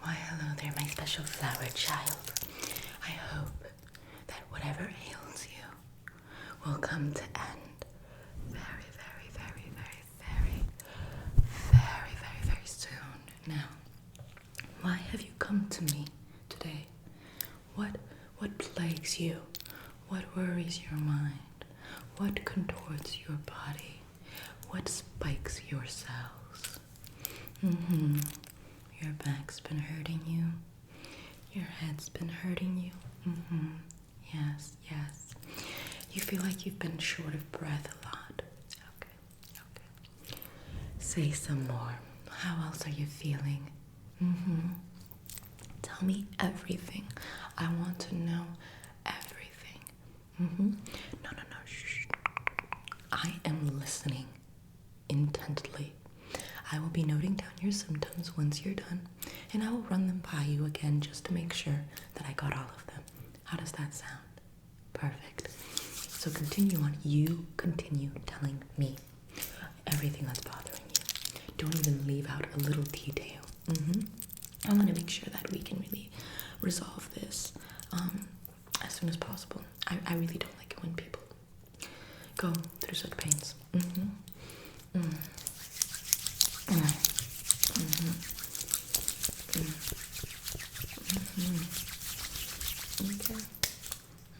Why, hello there, my special flower child. I hope that whatever ails you will come to end very, very, very, very, very, very, very, very soon. Now, why have you come to me today? What plagues you? What worries your mind? What contorts your body? What spikes your cells? Your back's been hurting you. Your head's been hurting you. Yes, yes. You feel like you've been short of breath a lot. Okay. Say some more. How else are you feeling? Tell me everything. I want to know everything. No. Shh. I am listening intently. I will be noting down your symptoms once you're done, and I will run them by you again just to make sure that I got all of them. How does that sound? Perfect. So continue on. You continue telling me everything that's bothering you. Don't even leave out a little detail. I want to make sure that we can really resolve this as soon as possible. I really don't like it when people go through such pains.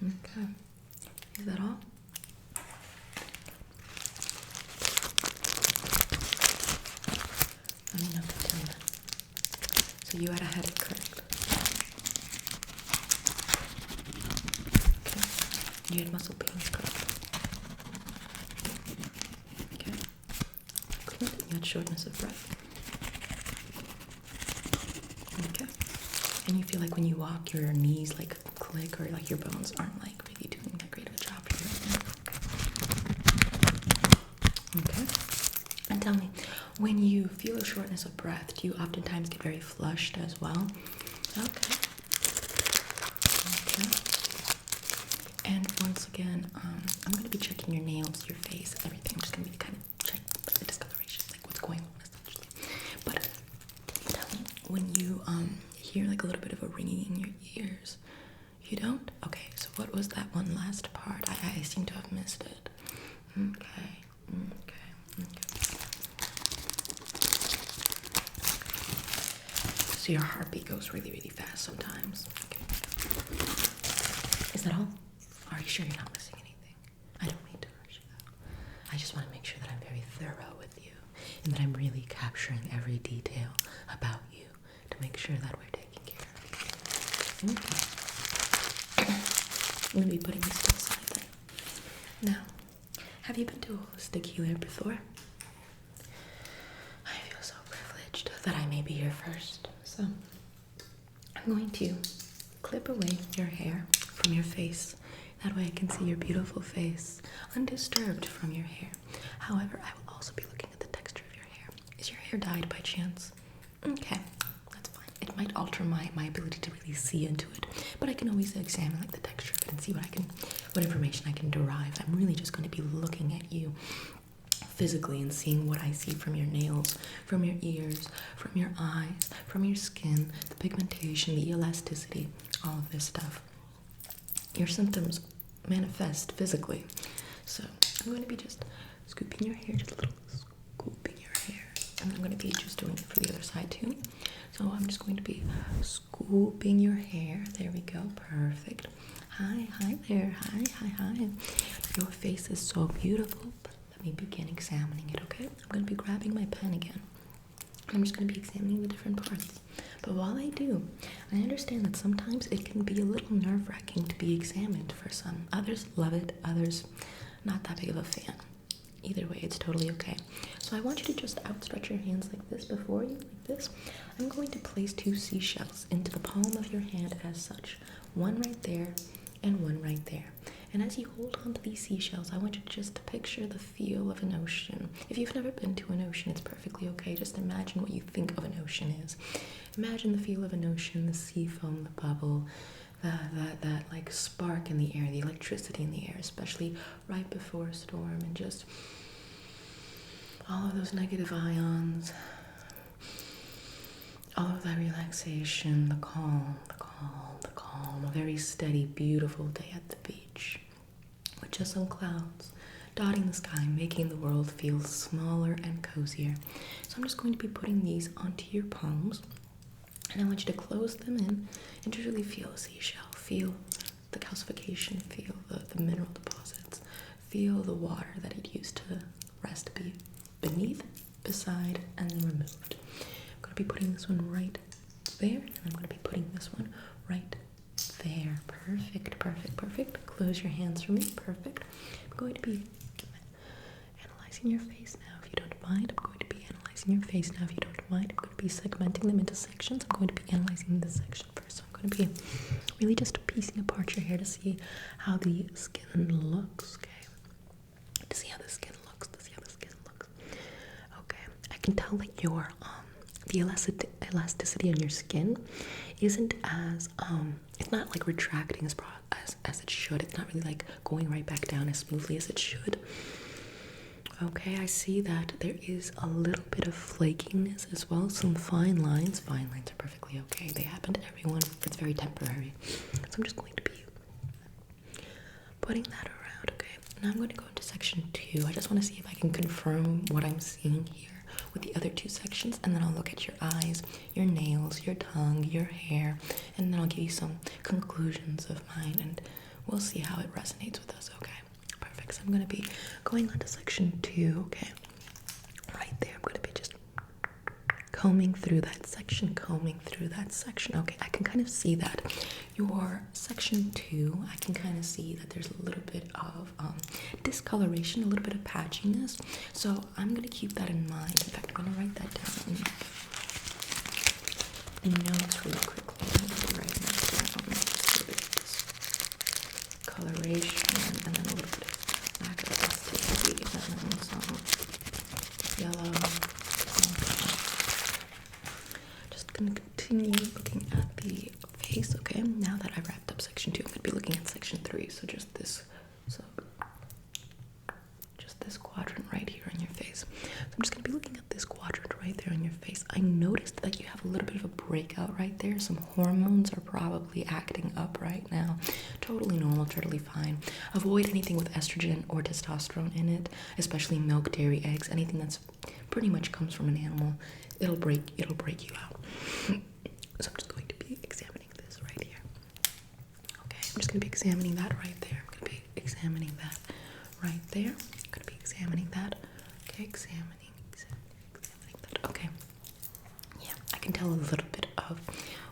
Okay. Is that all? Let me know if you that. So you had a headache, correct? Okay. You had muscle pains, correct? Okay. Good. You had shortness of breath. Okay. And you feel like when you walk, your knees like click, or like your bones aren't like really doing that great of a job for you. Okay. And tell me, when you feel a shortness of breath, do you oftentimes get very flushed as well? Okay. And once again, I'm going to be checking your nails, your face, everything. I'm just going to be kind of check the discoloration, like what's going on essentially. But tell me, when you hear like a little bit of a ringing in your ears, you don't? Okay, so what was that one last part? I seem to have missed it. Okay. So your heartbeat goes really, really fast sometimes. Okay. Is that all? Are you sure you're not missing anything? I don't mean to rush you though. I just want to make sure that I'm very thorough with you and that I'm really capturing every detail about you to make sure that we're taking care of you. Okay. I'm going to be putting this to the side then. Now, have you been to a holistic healer before? I feel so privileged that I may be here first. So, I'm going to clip away your hair from your face. That way I can see your beautiful face, undisturbed from your hair. However, I will also be looking at the texture of your hair. Is your hair dyed by chance? Okay, that's fine. It might alter my ability to really see into it, but I can always examine like the texture of it and see what information I can derive. I'm really just going to be looking at you physically and seeing what I see from your nails, from your ears, from your eyes, from your skin, the pigmentation, the elasticity, all of this stuff. Your symptoms manifest physically. So I'm going to be just scooping your hair, just a little scooping your hair. And I'm going to be just doing it for the other side too. So I'm just going to be scooping your hair. There we go. Perfect. Hi there. Hi. Your face is so beautiful. But let me begin examining it, okay? I'm going to be grabbing my pen again. I'm just going to be examining the different parts. But while I do, I understand that sometimes it can be a little nerve-wracking to be examined for some. Others love it, others not that big of a fan. Either way, it's totally okay. So I want you to just outstretch your hands like this before you, like this. I'm going to place 2 seashells into the palm of your hand as such. One right there and one right there. And as you hold on to these seashells, I want you just to picture the feel of an ocean. If you've never been to an ocean, it's perfectly okay. Just imagine what you think of an ocean is. Imagine the feel of an ocean, the sea foam, the bubble, that like spark in the air, the electricity in the air, especially right before a storm, and just all of those negative ions all of that relaxation, the calm, the calm, the calm, a very steady, beautiful day at the beach with just some clouds dotting the sky, making the world feel smaller and cozier. So I'm just going to be putting these onto your palms, and I want you to close them in and just really feel a seashell, feel the calcification, feel the mineral deposits, feel the water that it used to rest beneath, beside, and then removed. I'm going to be putting this one right there, and I'm going to be putting this one right there. Perfect, perfect, perfect. Close your hands for me. Perfect. I'm going to be analyzing your face now, if you don't mind. I'm going to be analyzing your face now, if you don't mind. I'm going to be segmenting them into sections. I'm going to be analyzing this section first. So I'm going to be really just piecing apart your hair to see how the skin looks, okay? To see how the skin looks, to see how the skin looks. Okay, I can tell that your, the elasticity on your skin isn't as, it's not like retracting as it should. It's not really like going right back down as smoothly as it should. Okay, I see that there is a little bit of flakiness as well, some fine lines. Fine lines are perfectly okay. They happen to everyone. It's very temporary. So I'm just going to be putting that around, okay? Now I'm going to go into section 2. I just want to see if I can confirm what I'm seeing here with the other 2 sections, and then I'll look at your eyes, your nails, your tongue, your hair, and then I'll give you some conclusions of mine, and we'll see how it resonates with us, okay? Perfect. So I'm going to be going on to section 2, okay? Right there. I'm going to be just combing through that section, Okay, I can kind of see that your section 2, I can kind of see that there's a little bit of discoloration, a little bit of patchiness. So I'm going to keep that in mind. In fact, I'm going to write that down in notes really quickly. I'm going to write that down. A little bit of discoloration, and then a little bit of lack of elasticity, and then some yellow. Going to continue looking at the face, okay? Now that I wrapped up section 2, I'm going to be looking at section 3. So just this quadrant right here on your face. So I'm just going to be looking at this quadrant right there on your face. I noticed that you have a little bit of a breakout right there. Some hormones are probably acting up right now. Totally normal, totally fine. Avoid anything with estrogen or testosterone in it, especially milk, dairy, eggs, anything that's pretty much comes from an animal. It'll break you out. So I'm just going to be examining this right here. Okay, I'm just going to be examining that right there. I'm going to be examining that right there. I'm going to be examining that. Okay, examining that. Okay. Yeah, I can tell a little bit of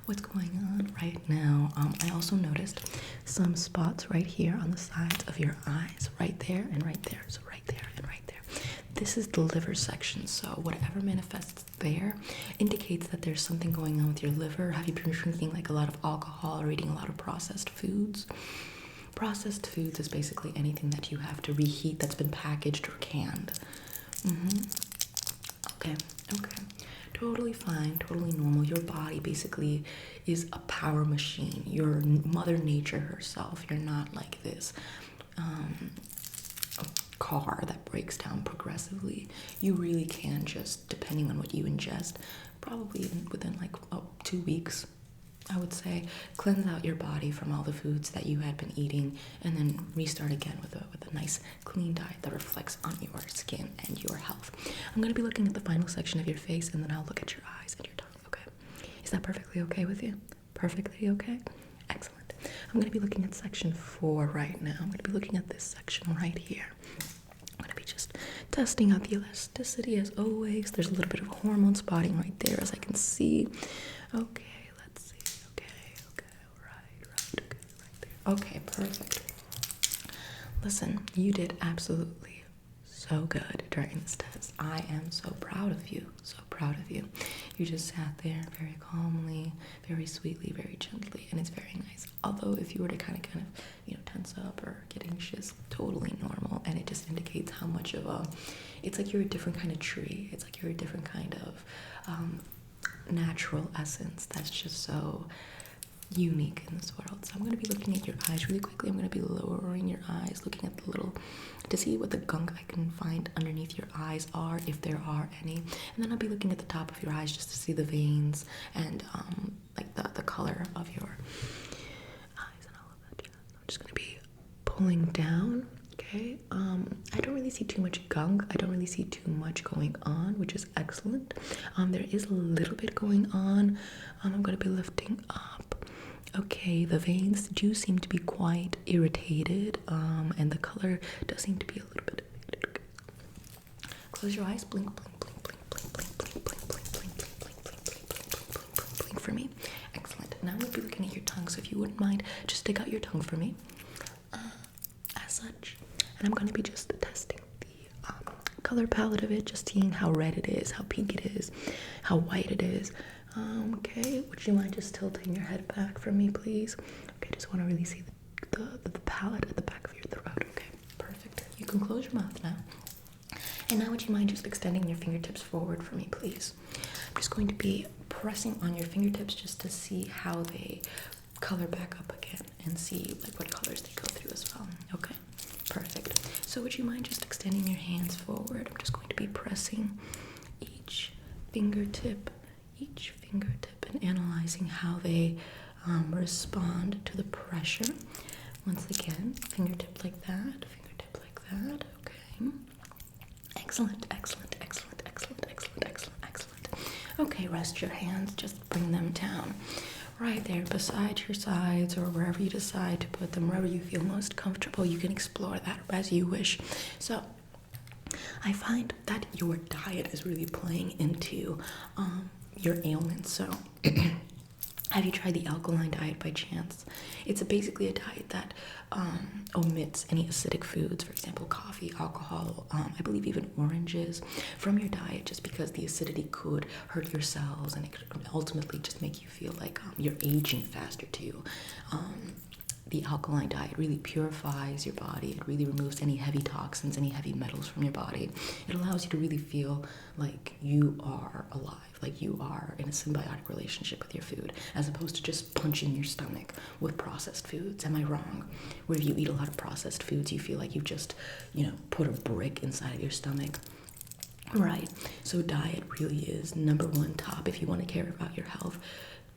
what's going on right now. I also noticed some spots right here on the sides of your eyes, right there and right there. So right there and right there. This is the liver section, so whatever manifests there indicates that there's something going on with your liver. Have you been drinking like a lot of alcohol or eating a lot of processed foods? Processed foods is basically anything that you have to reheat that's been packaged or canned. Okay. Totally fine, totally normal. Your body basically is a power machine. You're Mother Nature herself. You're not like this car that breaks down progressively. You really can just, depending on what you ingest, probably within like 2 weeks, I would say, cleanse out your body from all the foods that you had been eating, and then restart again with a nice clean diet that reflects on your skin and your health. I'm going to be looking at the final section of your face, and then I'll look at your eyes and your tongue, okay? Is that perfectly okay with you? Perfectly okay? Excellent. I'm going to be looking at section 4 right now. I'm going to be looking at this section right here. I'm going to be just testing out the elasticity as always. There's a little bit of hormone spotting right there, as I can see. Okay. Okay, perfect. Listen, you did absolutely so good during this test. I am so proud of you, so proud of you. You just sat there very calmly, very sweetly, very gently, and it's very nice. Although if you were to kind of, tense up or get anxious, totally normal, and it just indicates how much of it's like you're a different kind of tree. It's like you're a different kind of natural essence that's just so unique in this world. So I'm going to be looking at your eyes really quickly. I'm going to be lowering your eyes, looking at the little, to see what the gunk I can find underneath your eyes are, if there are any. And then I'll be looking at the top of your eyes just to see the veins and like the color of your eyes and all of that jazz. I'm just going to be pulling down. Okay, I don't really see too much gunk. I don't really see too much going on, which is excellent. There is a little bit going on. I'm going to be lifting up. Okay, the veins do seem to be quite irritated, and the color does seem to be a little bit. Close your eyes. Blink, blink, blink, blink, blink, blink, blink, blink, blink, blink, blink, blink, blink, blink, blink, blink, blink, blink for me. Excellent. Now I'm going to be looking at your tongue, so if you wouldn't mind, just stick out your tongue for me. As such. And I'm going to be just testing the color palette of it, just seeing how red it is, how pink it is, how white it is. Okay, would you mind just tilting your head back for me, please? Okay, just want to really see the palette at the back of your throat. Okay, perfect. You can close your mouth now. And now would you mind just extending your fingertips forward for me, please? I'm just going to be pressing on your fingertips just to see how they color back up again and see like what colors they go through as well. Okay, perfect. So would you mind just extending your hands forward? I'm just going to be pressing each fingertip and analyzing how they respond to the pressure. Once again, fingertip like that, okay. Excellent, excellent, excellent, excellent, excellent, excellent, excellent. Okay, rest your hands, just bring them down right there beside your sides or wherever you decide to put them, wherever you feel most comfortable. You can explore that as you wish. So I find that your diet is really playing into your ailments. So have you tried the alkaline diet by chance? It's basically a diet that omits any acidic foods, for example, coffee, alcohol, I believe even oranges from your diet, just because the acidity could hurt your cells and it could ultimately just make you feel like you're aging faster too. The alkaline diet really purifies your body. It really removes any heavy toxins, any heavy metals from your body. It allows you to really feel like you are alive, like you are in a symbiotic relationship with your food, as opposed to just punching your stomach with processed foods. Am I wrong? Where if you eat a lot of processed foods, you feel like you've just, put a brick inside of your stomach. Right. So diet really is number one top if you want to care about your health.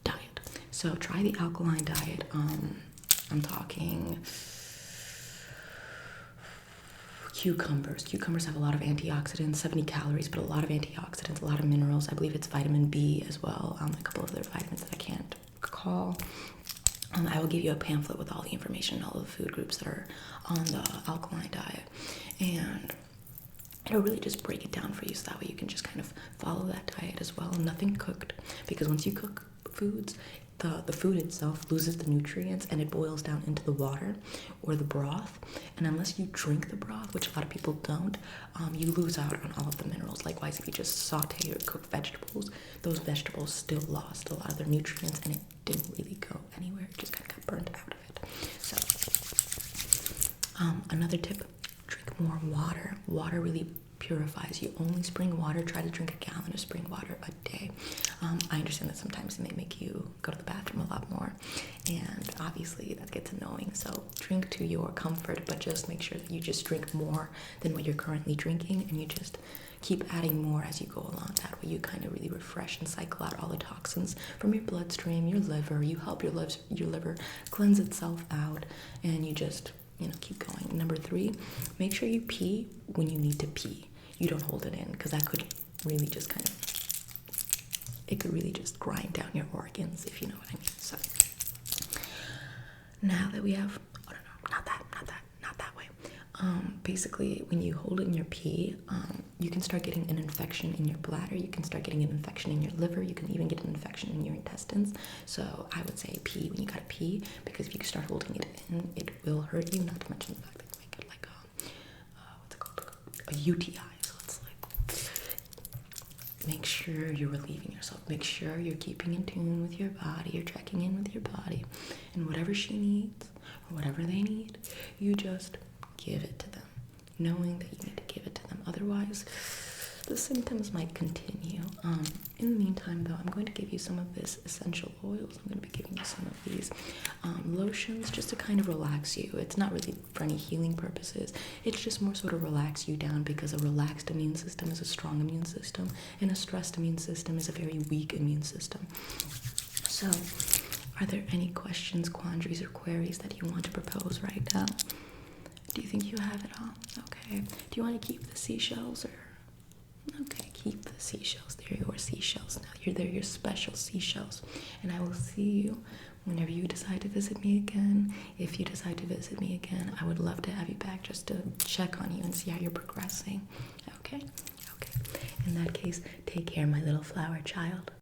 Diet. So try the alkaline diet. I'm talking cucumbers. Cucumbers have a lot of antioxidants, 70 calories, but a lot of antioxidants, a lot of minerals. I believe it's vitamin B as well. A couple of other vitamins that I can't recall. I will give you a pamphlet with all the information, all the food groups that are on the alkaline diet. And it'll really just break it down for you so that way you can just kind of follow that diet as well. Nothing cooked, because once you cook foods, the food itself loses the nutrients and it boils down into the water or the broth. And unless you drink the broth, which a lot of people don't, you lose out on all of the minerals. Likewise, if you just saute or cook vegetables, those vegetables still lost a lot of their nutrients and it didn't really go anywhere. It just kind of got burnt out of it. So another tip, drink more water. Water really purifies you. Only spring water. Try to drink a gallon of spring water a day. I understand that sometimes it may make you go to the bathroom a lot more, and obviously that gets annoying. So drink to your comfort, but just make sure that you just drink more than what you're currently drinking, and you just keep adding more as you go along. That way you kind of really refresh and cycle out all the toxins from your bloodstream, your liver. You help your liver cleanse itself out, and you just keep going. Number 3, make sure you pee when you need to pee. You don't hold it in, because that could really just it could really just grind down your organs, if you know what I mean. So now that we have, not that way. Basically, when you hold it in your pee, you can start getting an infection in your bladder. You can start getting an infection in your liver. You can even get an infection in your intestines. So I would say pee when you gotta pee, because if you start holding it in, it will hurt you. Not to mention the fact that you might get like a UTI. So it's like, make sure you're relieving yourself. Make sure you're keeping in tune with your body. You're checking in with your body, and whatever she needs or whatever they need, you just give it to them, knowing that you need to give it to them. Otherwise, the symptoms might continue. In the meantime, though, I'm going to give you some of this essential oils. I'm going to be giving you some of these lotions just to kind of relax you. It's not really for any healing purposes. It's just more so to relax you down, because a relaxed immune system is a strong immune system, and a stressed immune system is a very weak immune system. So, are there any questions, quandaries, or queries that you want to propose right now? Do you think you have it all? Okay. Do you want to keep the seashells, or? Okay, keep the seashells. They're your seashells now. They're your special seashells. And I will see you whenever you decide to visit me again. If you decide to visit me again, I would love to have you back just to check on you and see how you're progressing. Okay? Okay. In that case, take care, my little flower child.